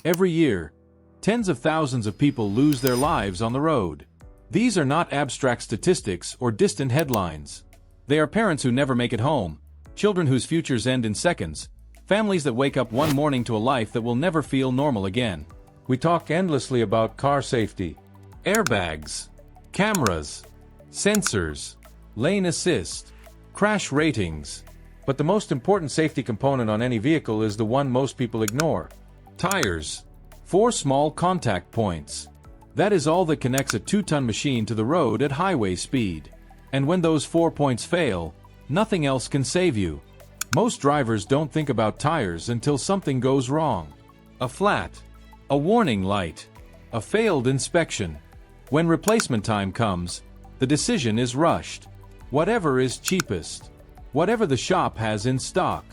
Every year, tens of thousands of people lose their lives on the road. These are not abstract statistics or distant headlines. They are parents who never make it home, children whose futures end in seconds, families that wake up one morning to a life that will never feel normal again. We talk endlessly about car safety, airbags, cameras, sensors, lane assist, crash ratings. But the most important safety component on any vehicle is the one most people ignore: tires. 4 small contact points. That is all that connects a 2-ton machine to the road at highway speed. And when those 4 points fail, nothing else can save you. Most drivers don't think about tires until something goes wrong. A flat, a warning light, a failed inspection. When replacement time comes, the decision is rushed. Whatever is cheapest. Whatever the shop has in stock.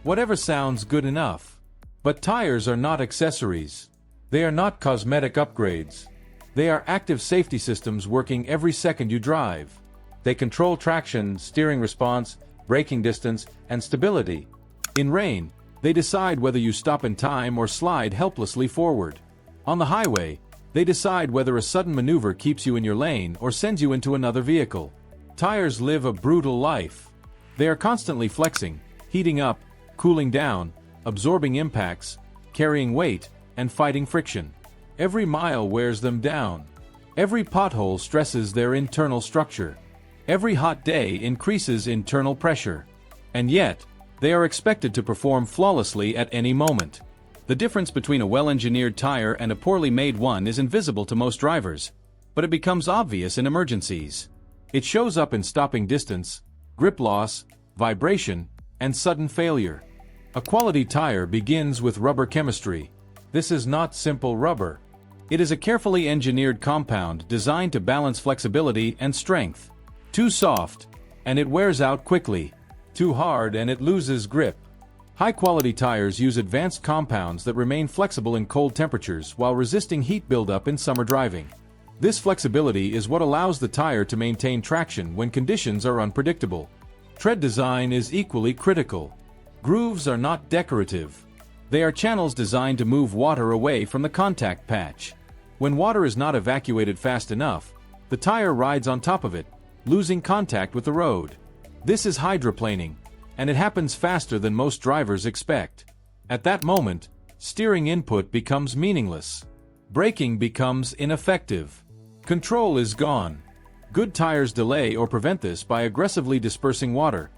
Whatever sounds good enough. But tires are not accessories. They are not cosmetic upgrades. They are active safety systems working every second you drive. They control traction, steering response, braking distance, and stability. In rain, they decide whether you stop in time or slide helplessly forward. On the highway, they decide whether a sudden maneuver keeps you in your lane or sends you into another vehicle. Tires live a brutal life. They are constantly flexing, heating up, cooling down, absorbing impacts, carrying weight, and fighting friction. Every mile wears them down. Every pothole stresses their internal structure. Every hot day increases internal pressure. And yet, they are expected to perform flawlessly at any moment. The difference between a well-engineered tire and a poorly made one is invisible to most drivers, but it becomes obvious in emergencies. It shows up in stopping distance, grip loss, vibration, and sudden failure. A quality tire begins with rubber chemistry. This is not simple rubber. It is a carefully engineered compound designed to balance flexibility and strength. Too soft, and it wears out quickly. Too hard and it loses grip. High-quality tires use advanced compounds that remain flexible in cold temperatures while resisting heat buildup in summer driving. This flexibility is what allows the tire to maintain traction when conditions are unpredictable. Tread design is equally critical. Grooves are not decorative. They are channels designed to move water away from the contact patch. When water is not evacuated fast enough, the tire rides on top of it, losing contact with the road. This is hydroplaning, and it happens faster than most drivers expect. At that moment, steering input becomes meaningless. Braking becomes ineffective. Control is gone. Good tires delay or prevent this by aggressively dispersing water,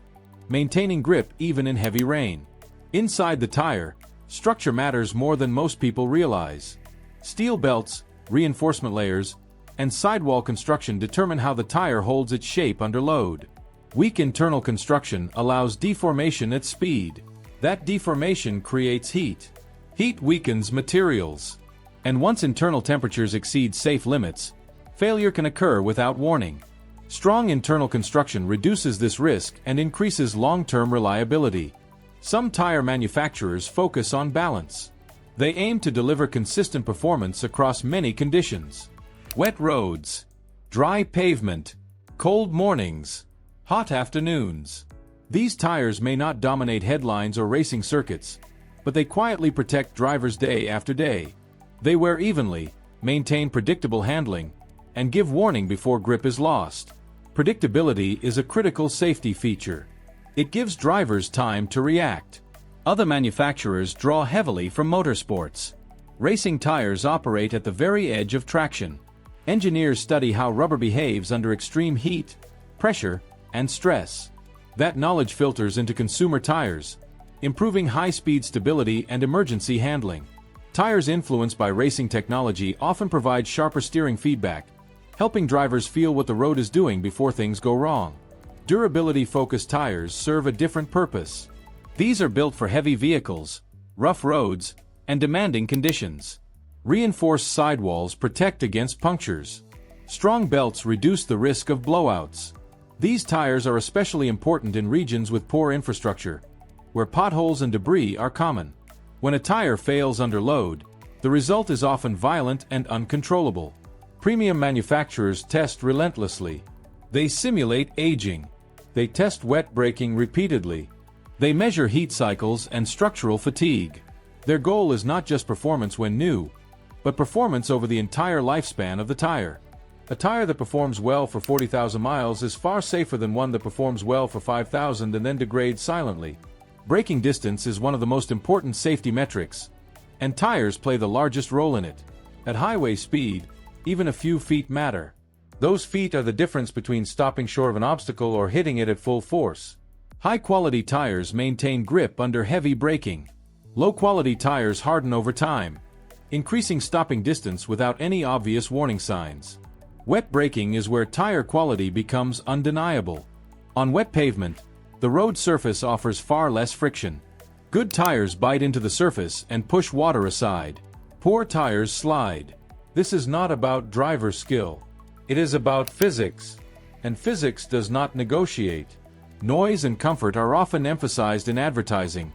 maintaining grip even in heavy rain. Inside the tire, structure matters more than most people realize. Steel belts, reinforcement layers, and sidewall construction determine how the tire holds its shape under load. Weak internal construction allows deformation at speed. That deformation creates heat. Heat weakens materials. And once internal temperatures exceed safe limits, failure can occur without warning. Strong internal construction reduces this risk and increases long-term reliability. Some tire manufacturers focus on balance. They aim to deliver consistent performance across many conditions. Wet roads, dry pavement, cold mornings, hot afternoons. These tires may not dominate headlines or racing circuits, but they quietly protect drivers day after day. They wear evenly, maintain predictable handling, and give warning before grip is lost. Predictability is a critical safety feature. It gives drivers time to react. Other manufacturers draw heavily from motorsports. Racing tires operate at the very edge of traction. Engineers study how rubber behaves under extreme heat, pressure, and stress. That knowledge filters into consumer tires, improving high-speed stability and emergency handling. Tires influenced by racing technology often provide sharper steering feedback, helping drivers feel what the road is doing before things go wrong. Durability-focused tires serve a different purpose. These are built for heavy vehicles, rough roads, and demanding conditions. Reinforced sidewalls protect against punctures. Strong belts reduce the risk of blowouts. These tires are especially important in regions with poor infrastructure, where potholes and debris are common. When a tire fails under load, the result is often violent and uncontrollable. Premium manufacturers test relentlessly. They simulate aging. They test wet braking repeatedly. They measure heat cycles and structural fatigue. Their goal is not just performance when new, but performance over the entire lifespan of the tire. A tire that performs well for 40,000 miles is far safer than one that performs well for 5,000 and then degrades silently. Braking distance is one of the most important safety metrics, and tires play the largest role in it. At highway speed, even a few feet matter. Those feet are the difference between stopping short of an obstacle or hitting it at full force. High-quality tires maintain grip under heavy braking. Low-quality tires harden over time, increasing stopping distance without any obvious warning signs. Wet braking is where tire quality becomes undeniable. On wet pavement, the road surface offers far less friction. Good tires bite into the surface and push water aside. Poor tires slide. This is not about driver skill. It is about physics. And physics does not negotiate. Noise and comfort are often emphasized in advertising,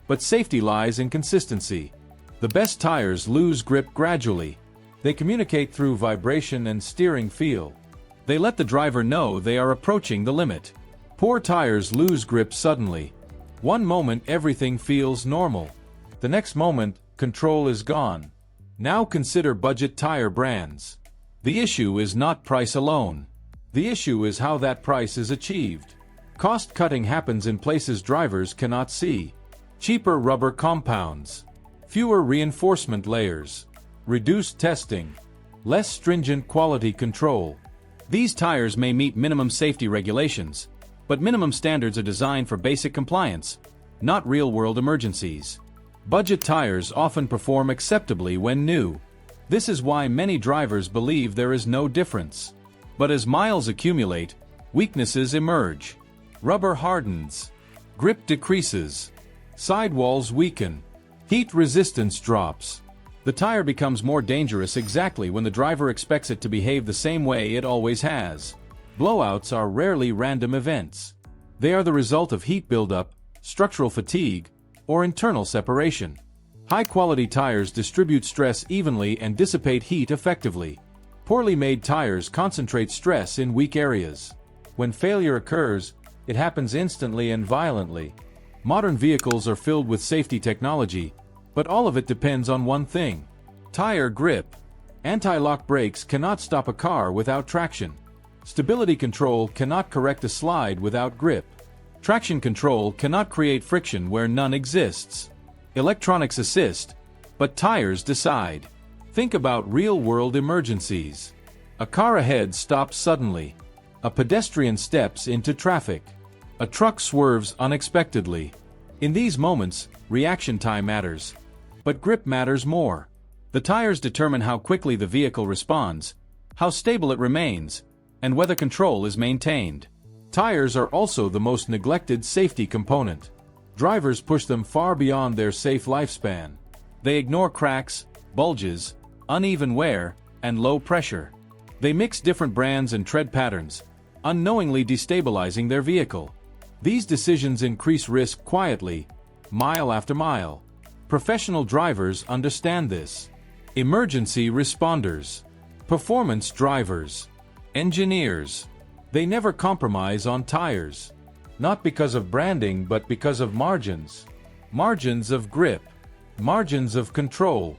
but safety lies in consistency. The best tires lose grip gradually. They communicate through vibration and steering feel. They let the driver know they are approaching the limit. Poor tires lose grip suddenly. One moment everything feels normal. The next moment, control is gone. Now consider budget tire brands. The issue is not price alone. The issue is how that price is achieved. Cost cutting happens in places drivers cannot see. Cheaper rubber compounds. Fewer reinforcement layers. Reduced testing. Less stringent quality control. These tires may meet minimum safety regulations, but minimum standards are designed for basic compliance, not real-world emergencies. Budget tires often perform acceptably when new. This is why many drivers believe there is no difference. But as miles accumulate, weaknesses emerge. Rubber hardens. Grip decreases. Sidewalls weaken. Heat resistance drops. The tire becomes more dangerous exactly when the driver expects it to behave the same way it always has. Blowouts are rarely random events. They are the result of heat buildup, structural fatigue, or internal separation. High-quality tires distribute stress evenly and dissipate heat effectively. Poorly made tires concentrate stress in weak areas. When failure occurs, it happens instantly and violently. Modern vehicles are filled with safety technology, but all of it depends on one thing: tire grip. Anti-lock brakes cannot stop a car without traction. Stability control cannot correct a slide without grip. Traction control cannot create friction where none exists. Electronics assist, but tires decide. Think about real-world emergencies. A car ahead stops suddenly. A pedestrian steps into traffic. A truck swerves unexpectedly. In these moments, reaction time matters. But grip matters more. The tires determine how quickly the vehicle responds, how stable it remains, and whether control is maintained. Tires are also the most neglected safety component. Drivers push them far beyond their safe lifespan. They ignore cracks, bulges, uneven wear, and low pressure. They mix different brands and tread patterns, unknowingly destabilizing their vehicle. These decisions increase risk quietly, mile after mile. Professional drivers understand this. Emergency responders. Performance drivers. Engineers. They never compromise on tires. Not because of branding, but because of margins. Margins of grip. Margins of control.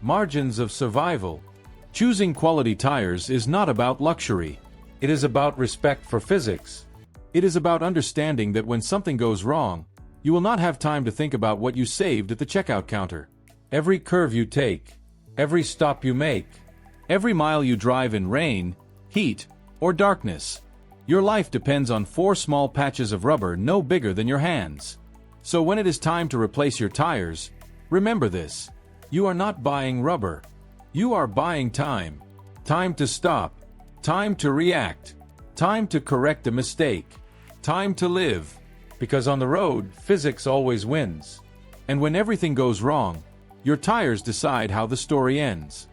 Margins of survival. Choosing quality tires is not about luxury. It is about respect for physics. It is about understanding that when something goes wrong, you will not have time to think about what you saved at the checkout counter. Every curve you take, every stop you make, every mile you drive in rain, heat, or darkness, your life depends on 4 small patches of rubber no bigger than your hands. So when it is time to replace your tires, remember this: you are not buying rubber. You are buying time. Time to stop. Time to react. Time to correct a mistake. Time to live. Because on the road, physics always wins. And when everything goes wrong, your tires decide how the story ends.